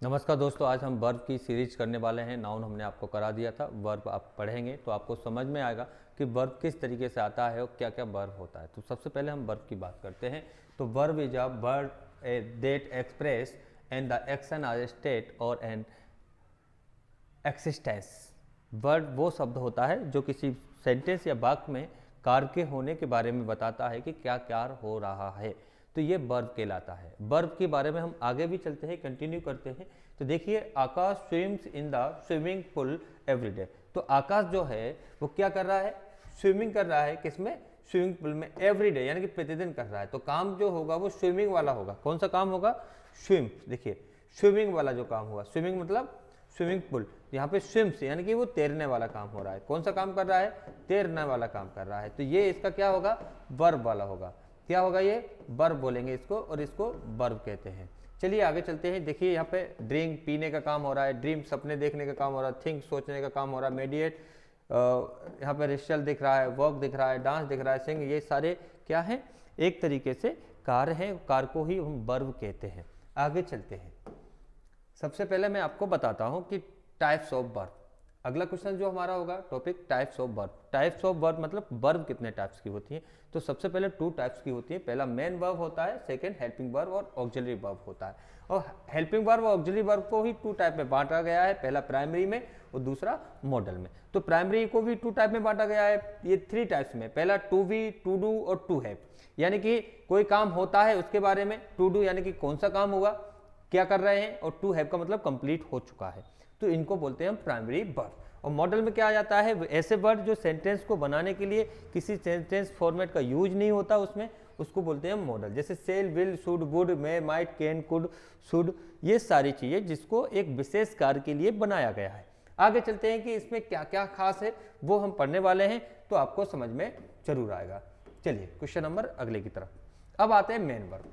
नमस्कार दोस्तों, आज हम वर्ब की सीरीज करने वाले हैं। नाउन हमने आपको करा दिया था, वर्ब आप पढ़ेंगे तो आपको समझ में आएगा कि वर्ब किस तरीके से आता है और क्या क्या वर्ब होता है। तो सबसे पहले हम वर्ब की बात करते हैं। तो verb is a verb that express and the action or state और एन एक्सिस्टेंस। वर्ब वो शब्द होता है जो किसी सेंटेंस या वाक्य में कार्य के होने के बारे में बताता है कि क्या कार्य हो रहा है। तो ये वर्ब कहलाता है। वर्ब के बारे में हम आगे भी चलते हैं, कंटिन्यू करते हैं। तो देखिए, Akash swims in the swimming pool everyday. तो आकाश जो है वो क्या कर रहा है? स्विमिंग कर रहा है। किसमें? स्विमिंग पूल में एवरीडे, यानी कि प्रतिदिन कर रहा है। तो काम जो होगा वो स्विमिंग वाला होगा। कौन सा काम होगा? स्विम। देखिए, स्विमिंग वाला जो काम होगा, स्विमिंग मतलब स्विमिंग पूल, यहाँ पे स्विम्स यानी कि वो तैरने वाला काम हो रहा है। कौन सा काम कर रहा है? तैरने वाला काम कर रहा है। तो ये इसका क्या होगा? वर्ब वाला होगा। क्या होगा? ये वर्ब बोलेंगे इसको, और इसको वर्ब कहते हैं। चलिए आगे चलते हैं। देखिए, यहाँ पे ड्रिंक पीने का काम हो रहा है, ड्रीम सपने देखने का काम हो रहा है, थिंक सोचने का काम हो रहा है, मेडिएट यहाँ पे रिचुअल दिख रहा है, वर्क दिख रहा है, डांस दिख रहा है, सिंग, ये सारे क्या है? एक तरीके से कार्य हैं। कार्य को ही हम वर्ब कहते हैं। आगे चलते हैं। सबसे पहले मैं आपको बताता हूं कि टाइप्स ऑफ वर्ब। अगला क्वेश्चन जो हमारा होगा topic types of verb. Types of verb मतलब वर्ब कितने टाइप्स की होती है। तो सबसे पहले 2 टाइप्स की होती है। पहला मेन वर्ब होता है, सेकंड हेल्पिंग वर्ब और ऑक्सिलरी वर्ब होता है। और हेल्पिंग वर्ब और ऑक्सिलरी वर्ब को ही 2 टाइप में बांटा गया है, पहला प्राइमरी में और दूसरा मॉडल में। तो प्राइमरी को भी 2 टाइप में बांटा गया है, ये 3 टाइप्स में। पहला टू बी, टू डू और टू हैव, यानी कि कोई काम होता है उसके बारे में। टू डू यानी कि कौन सा काम हुआ, क्या कर रहे हैं, और टू हैव का मतलब कंप्लीट हो चुका है। तो इनको बोलते हैं हम प्राइमरी वर्ब। और मॉडल में क्या आ जाता है? ऐसे वर्ड जो सेंटेंस को बनाने के लिए किसी सेंटेंस फॉर्मेट का यूज नहीं होता उसमें, उसको बोलते हैं मॉडल। जैसे shall, will, should, would, may, might, can, could, should, ये सारी चीजें जिसको एक विशेष कार्य के लिए बनाया गया है। आगे चलते हैं कि इसमें क्या क्या खास है, वो हम पढ़ने वाले हैं, तो आपको समझ में जरूर आएगा। चलिए क्वेश्चन नंबर अगले की तरफ। अब आते हैं मेन वर्ब।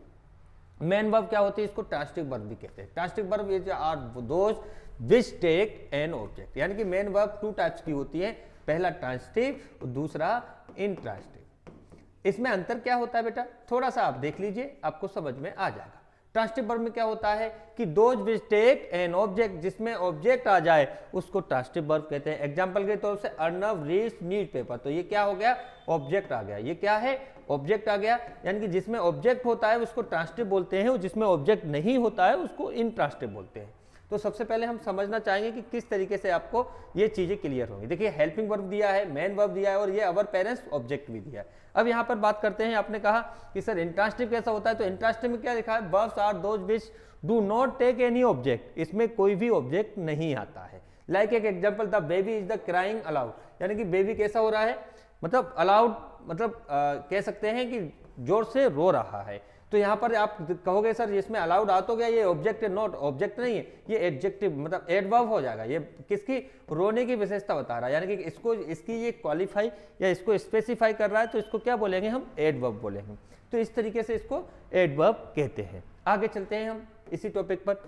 मेन वर्ब क्या होती है? इसको ट्रांसिटिव वर्ब भी कहते हैं। Transitive verb is are those which take an object, यानी कि मेन वर्ब 2 टाइप्स की होती है, पहला ट्रांसिटिव और दूसरा इंट्रांसिटिव। इसमें अंतर क्या होता है बेटा? थोड़ा सा आप देख लीजिए, आपको समझ में आ जाएगा। ट्रांसिटिव वर्ब में क्या होता है कि those which take an object, जिसमें ऑब्जेक्ट आ जाए उसको ट्रांसिटिव वर्ब कहते हैं। एग्जांपल के तौर से अर्नव रीड्स न्यूज़पेपर, तो ये क्या हो गया? ऑब्जेक्ट आ गया। ये क्या है? ऑब्जेक्ट आ गया। यानी कि जिसमें ऑब्जेक्ट होता है उसको ट्रांसिटिव बोलते हैं, और जिसमें ऑब्जेक्ट नहीं होता है उसको इंट्रांसिटिव बोलते हैं। तो सबसे पहले हम समझना चाहेंगे कि किस तरीके से आपको ये चीजें क्लियर होंगी। देखिए, हेल्पिंग वर्ब दिया है, मेन वर्ब दिया है, और ये अवर पेरेंट्स ऑब्जेक्ट भी दिया है। अब यहाँ पर बात करते हैं, आपने कहा कि सर इंट्रांसिटिव कैसा होता है, तो इंट्रांसिटिव में क्या लिखा है? Verbs are those which do not take any object, इसमें कोई भी ऑब्जेक्ट नहीं आता है। लाइक एक example, the baby is the crying aloud, यानी कि बेबी कैसा हो रहा है? मतलब अलाउड मतलब कह सकते हैं कि जोर से रो रहा है। तो यहाँ पर आप कहोगे सर इसमें अलाउड आ तो गया, ये ऑब्जेक्ट है, नॉट ऑब्जेक्ट नहीं है, ये एडजेक्टिव मतलब एडवर्ब हो जाएगा। ये किसकी? रोने की विशेषता बता रहा है, यानी कि इसको इसकी ये क्वालिफाई या इसको स्पेसिफाई कर रहा है, तो इसको क्या बोलेंगे हम? एडवर्ब बोलेंगे। तो इस तरीके से इसको एडवर्ब कहते हैं। आगे चलते हैं हम इसी टॉपिक पर।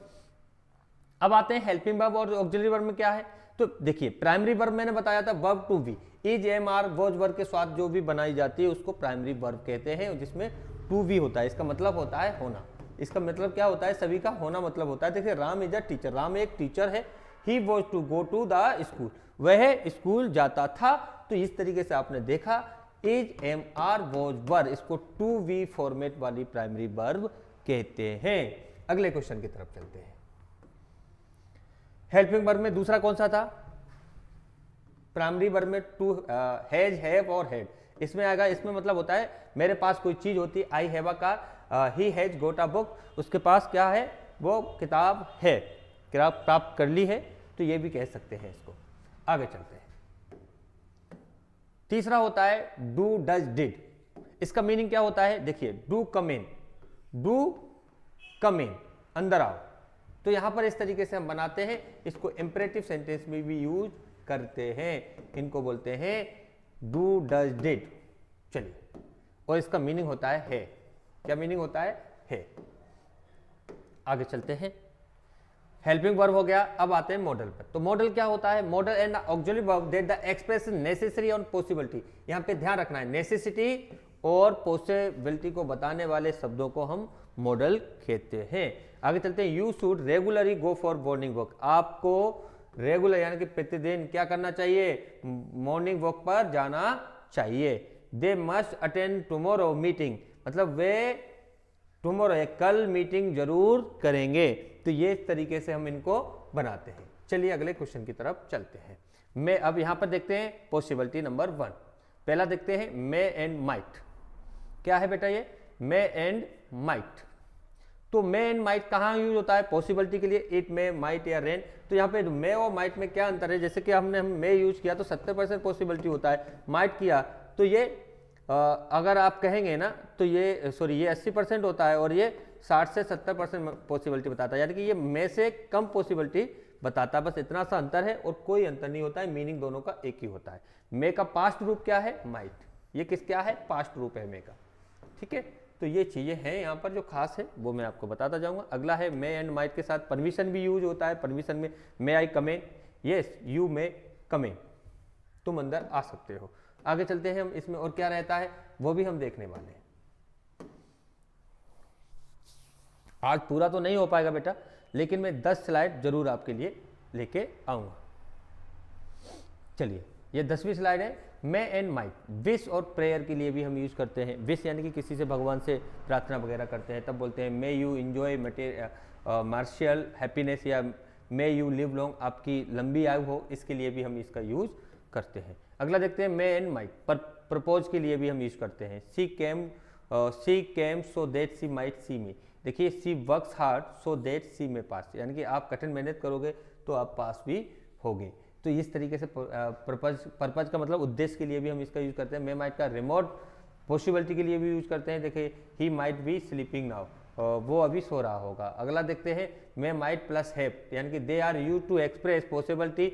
अब आते हैं हेल्पिंग वर्ब और ऑक्सिलरी वर्ब में क्या है। तो देखिए, प्राइमरी वर्ब मैंने बताया था, verb to be, is, am, are, was verb के साथ जो भी बनाई जाती है उसको प्राइमरी वर्ब कहते हैं, जिसमें टू बी होता है। इसका मतलब होता है होना। इसका मतलब क्या होता है? सभी का होना मतलब होता है। देखिए, Ram is a teacher, Ram एक टीचर है। He was to go to the school, वह स्कूल जाता था। तो इस तरीके से आपने देखा is, am, are, was verb, इसको टू बी फॉर्मेट वाली प्राइमरी वर्ब कहते हैं। अगले क्वेश्चन की तरफ चलते हैं। हेल्पिंग वर्ब में दूसरा कौन सा था? प्राइमरी वर्ब में टू, हैज, हैव और हैड, इसमें आएगा। इसमें मतलब होता है मेरे पास कोई चीज होती है, I have a car, he has got a book, उसके पास क्या है? वो किताब है, किताब प्राप्त कर ली है। तो ये भी कह सकते हैं इसको। आगे चलते हैं। तीसरा होता है डू, डज, डिड। इसका मीनिंग क्या होता है? देखिए, do come in, do come इन, अंदर आओ। तो यहां पर इस तरीके से हम बनाते हैं। इसको इंपरेटिव सेंटेंस में भी यूज करते हैं। इनको बोलते हैं डू, डज, डिड। चलिए, और इसका मीनिंग होता है। क्या मीनिंग होता है? आगे चलते हैं। हेल्पिंग वर्ब हो गया। अब आते हैं मॉडल पर। तो मॉडल क्या होता है? Model and auxiliary verb that the express necessary और पॉसिबिलिटी। यहां पे ध्यान रखना है, नेसेसिटी और पॉसिबिलिटी को बताने वाले शब्दों को हम मॉडल कहते हैं। आगे चलते हैं, you should regularly go for morning walk, आपको रेगुलर यानी कि प्रतिदिन क्या करना चाहिए, मॉर्निंग वॉक पर जाना चाहिए। They must attend tomorrow meeting, मतलब वे टुमारो कल मीटिंग जरूर करेंगे। तो ये इस तरीके से हम इनको बनाते हैं। चलिए अगले क्वेश्चन की तरफ चलते हैं। मैं अब यहां पर देखते हैं पॉसिबिलिटी नंबर 1। पहला देखते हैं मे एंड माइट। क्या है बेटा ये, मे एंड माइट। तो मे एंड माइट कहाँ यूज होता है पॉसिबिलिटी के लिए, इट मे माइट या रेन। तो यहाँ पे मे और माइट में क्या अंतर है, जैसे कि हमने मे यूज किया तो 70% पॉसिबिलिटी होता है, माइट किया तो ये अगर आप कहेंगे ना तो ये ये 80% होता है और ये 60 से 70% पॉसिबिलिटी बताता है, यानी कि ये मे से कम पॉसिबिलिटी बताता है। बस इतना सा अंतर है और कोई अंतर नहीं होता है, मीनिंग दोनों का एक ही होता है। मे का पास्ट रूप क्या है, माइट, ये किस क्या है, पास्ट रूप है मे का। ठीक है, तो ये चीजें हैं यहाँ पर जो खास है वो मैं आपको बताता जाऊंगा। अगला है मे एंड माइट के साथ परमिशन भी यूज होता है। परमिशन में मे आई कम इन, यस यू मे कम इन, तुम अंदर आ सकते हो। आगे चलते हैं हम, इसमें और क्या रहता है वो भी हम देखने वाले हैं। आज पूरा तो नहीं हो पाएगा बेटा, लेकिन मैं 10 स्लाइड जरूर आपके लिए लेके आऊंगा। चलिए ये 10वीं स्लाइड है, मे एंड माइट। विश और प्रेयर के लिए भी हम यूज करते हैं। विश यानी कि किसी से भगवान से प्रार्थना वगैरह करते हैं तब बोलते हैं may you enjoy martial happiness, या मे यू लिव लॉन्ग, आपकी लंबी आयु हो, इसके लिए भी हम इसका यूज करते हैं। अगला देखते हैं मे एंड माइट, पर प्रपोज के लिए भी हम यूज करते हैं। She came so that she might see me. देखिए she works hard so that she may pass, यानी कि आप कठिन मेहनत करोगे तो आप पास भी होगे। तो इस तरीके से पर्पज का मतलब उद्देश्य के लिए भी हम इसका यूज करते हैं। मे माइट का रिमोट पॉसिबिलिटी के लिए भी यूज करते हैं। देखिए he might be sleeping now, वो अभी सो रहा होगा। अगला देखते हैं मे माइट प्लस हैव, यानी कि they are use to express possibility,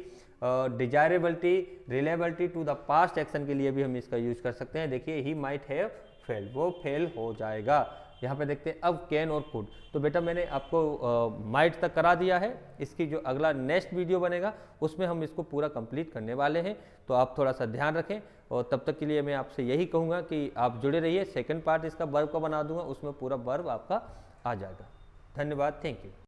desirability, reliability to the past action के लिए भी हम इसका यूज कर सकते हैं। देखिए ही माइट हैव फेल, वो फेल हो जाएगा। यहाँ पे देखते हैं अब कैन और कुड। तो बेटा मैंने आपको माइट तक करा दिया है, इसकी जो अगला नेक्स्ट वीडियो बनेगा उसमें हम इसको पूरा कंप्लीट करने वाले हैं। तो आप थोड़ा सा ध्यान रखें और तब तक के लिए मैं आपसे यही कहूँगा कि आप जुड़े रहिए। सेकंड पार्ट इसका वर्ब का बना दूंगा, उसमें पूरा वर्ब आपका आ जाएगा। धन्यवाद, थैंक यू।